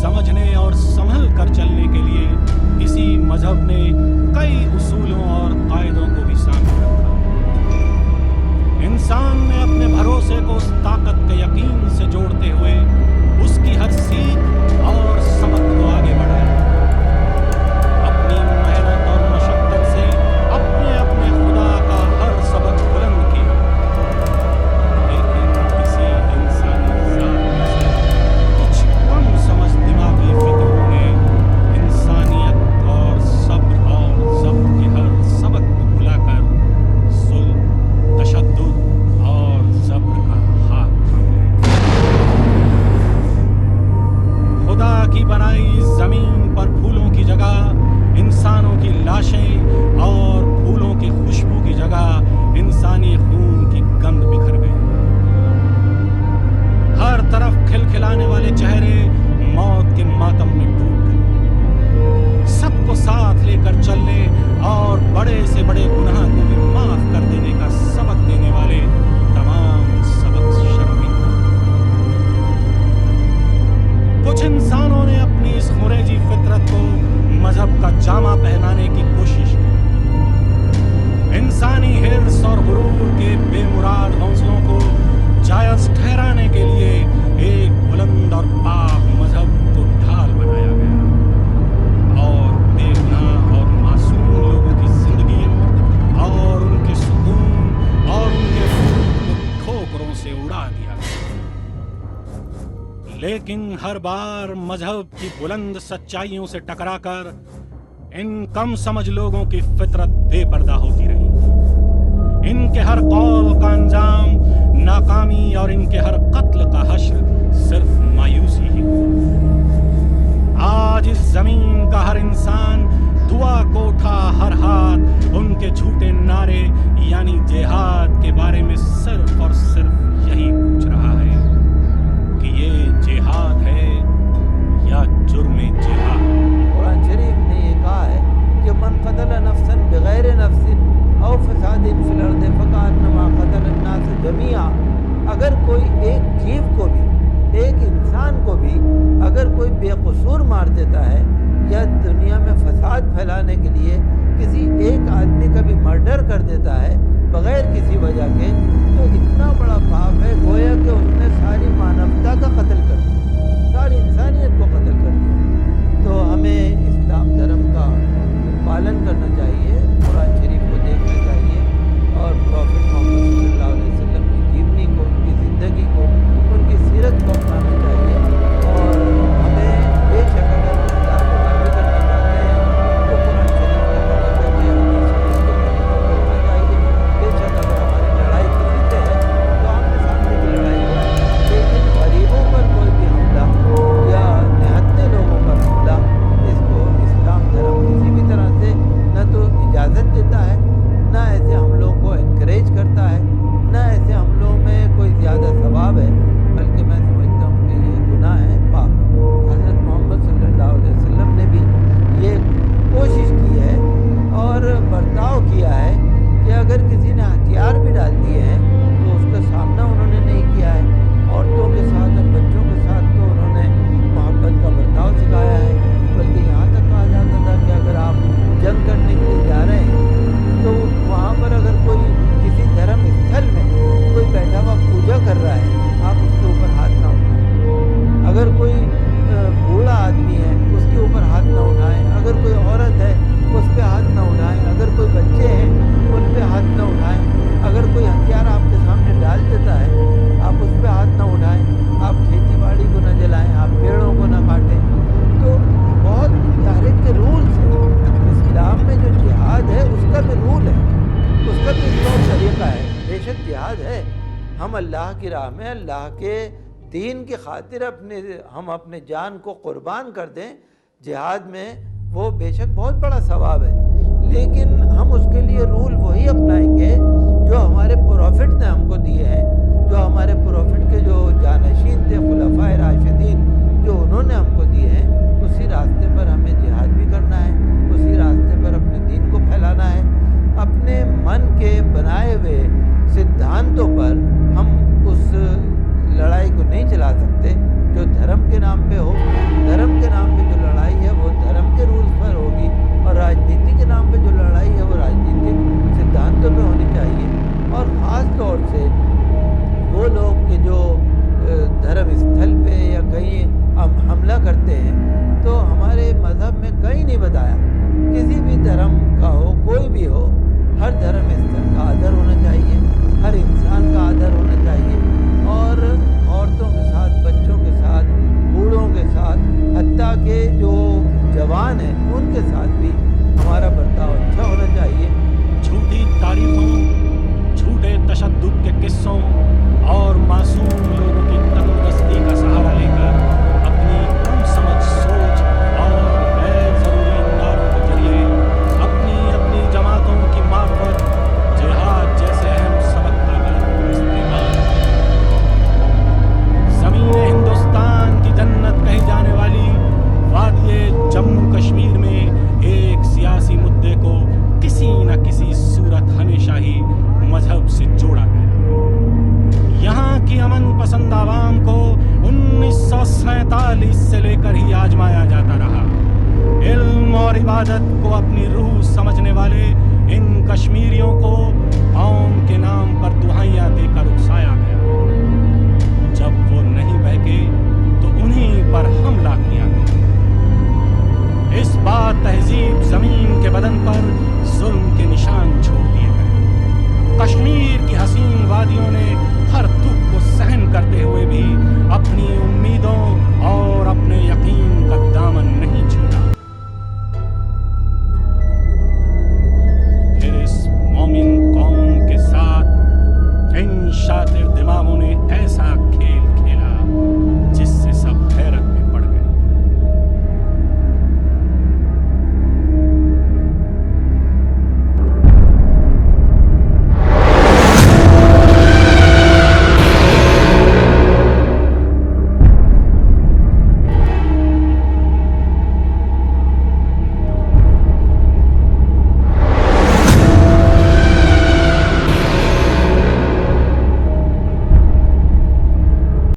समझने और संभल कर चलने के लिए इसी मजहब ने कई उसूलों और कायदों को भी सामने रखा। इंसान ने अपने भरोसे को उस ताकत के यकीन से जोड़ते हुए उसकी हर सीख और सबक को आगे बढ़ाया। अपनी मेहनत और मशक्कत से अपने अपने खुदा का हर सबक बुलंद किया। लेकिन इसी इंसानी जात में से कुछ कम समझ दिमागी फिक्रों ने इंसानियत और सब्र और ज़ब्त के हर सबक को भुलाकर जुल्म, तशद्दुद और ज़ब्र का हाथ थाम लिया। खुदा की बनाई जमीन पर फूलों की जगह इंसानों की लाशें और फूलों की खुशबू की जगह इंसानी खून की गंध बिखर गई। हर तरफ खिलखिलाने वाले चेहरे मौत के मातम में डूब गए। सबको साथ लेकर चलने और बड़े से बड़े गुनाह को भी माफ कर देने का सबक देने वाले तमाम सबक शर्मिंदा। कुछ इंसानों ने अपनी इस खुरेजी फितरत को मजहब का जामा पहनाने की कोशिश की। इंसानी हिर्स और गुरूर के बेमुराद हौसलों को जायज ठहराने के लिए एक बुलंद और पाक मजहब को ढाल बनाया गया और बेगुनाह और मासूम लोगों की जिंदगियों और उनके सुकून और उनके खून को ठोकरों से उड़ा दिया गया। लेकिन हर बार मजहब की बुलंद सच्चाइयों से टकराकर इन कम समझ लोगों की फितरत बेपर्दा होती रही। इनके हर कौल का अंजाम नाकामी और इनके हर कत्ल का हश्र सिर्फ मायूसी ही हुआ। आज इस जमीन का हर इंसान दुआ को उठा हर हाथ उनके झूठे नारे यानी जिहाद के बारे में सिर्फ और सिर्फ यही पूछ रहा है कि ये जिहाद है या जुर्मे जिहाद। कुरान शरीफ ने ये कहा है कि मन क़तल नफ्सन बगैर नफ्सिन औ फसादिन फिल अर्दि फकअन्नमा क़तल अन्नास जमीआ। अगर कोई एक जीव को भी, एक इंसान को भी अगर कोई बेकसूर मार देता है या दुनिया में फसाद फैलाने के लिए किसी एक आदमी का भी मर्डर कर देता है बगैर किसी वजह के, तो इतना बड़ा पाप है गोया कि उसने सारी मानवता का कत्ल कर दिया, सारी इंसानियत को कत्ल कर दिया। तो हमें इस्लाम धर्म का पालन करना चाहिए, कुरान शरीफ को देखना चाहिए और प्रॉफिट मोहम्मद सल्लल्लाहु अलैहि वसल्लम की जीवनी को, उनकी ज़िंदगी को, उनकी सीरत को अपनाना चाहिए। और हमें बेशक अगर अल्लाह को राज़ी करना चाहते हैं तो कुरान शरीफ के तरीक़े से, हदीस शरीफ के तरीक़ों को करना चाहिए। बेशक अगर हमारी लड़ाई किसी से है तो आमने सामने की लड़ाई हो, लेकिन गरीबों पर कोई भी हमला या निहत्ते लोगों पर हमला, इसको इस्लाम धर्म किसी भी तरह से न तो इजाज़त देता है, न ऐसे हमलों को इनकरेज करता है, न ऐसे हमलों में कोई ज़्यादा सवाब है, बल्कि मैं समझता हूँ कि ये गुनाह है, पाप। हज़रत मोहम्मद सल्लल्लाहु अलैहि वसल्लम ने भी ये कोशिश की है और बर्ताव किया है कि अगर किसी ने हथियार भी डाल दिए हैं तो उसका सामना उन्होंने नहीं किया है। औरतों के साथ और बच्चों के साथ तो उन्होंने मोहब्बत का बर्ताव सिखाया है, बल्कि यहाँ तक कहा जाता था कि अगर आप जंग करने के लिए जा रहे हैं तो वहाँ पर अगर कोई किसी धर्म स्थल में कोई बैठा हुआ पूजा कर रहा है, आप उसके ऊपर हाथ ना उठाएं। अगर कोई बूढ़ा आदमी है उसके ऊपर हाथ ना उठाएं, अगर कोई औरत है उस पर हाथ ना उठाएं, अगर कोई बच्चे हैं उन पर हाथ ना उठाएं, अगर कोई हथियार आपके सामने डाल देता है आप उस पर हाथ ना उठाएं, आप खेती बाड़ी को न जलाएं, आप पेड़ों को न काटें। तो बहुत सारे के रूल्स हैं। इस्लाम में जो जिहाद है उसका भी रूल है, उसका भी तौर तरीक़ा है। बेशक जिहाद है, हम अल्लाह की राह में अल्लाह के दीन की खातिर हम अपने जान को कुर्बान कर दें, जिहाद में वो बेशक बहुत बड़ा सवाब है, लेकिन हम उसके लिए रूल वही अपनाएंगे जो हमारे प्रॉफिट ने हमको दिए हैं, जो हमारे प्रॉफिट के जो जानशीन थे खुलफाए राशिदीन जो उन्होंने हमको दिए हैं। उसी रास्ते पर हमें जिहाद भी करना है, उसी रास्ते पर अपने दीन को फैलाना है। अपने मन के बनाए हुए सिद्धांतों पर हम उस लड़ाई को नहीं चला सकते जो धर्म के नाम पे हो। धर्म عبادت کو اپنی روح سمجھنے والے ان کشمیریوں کو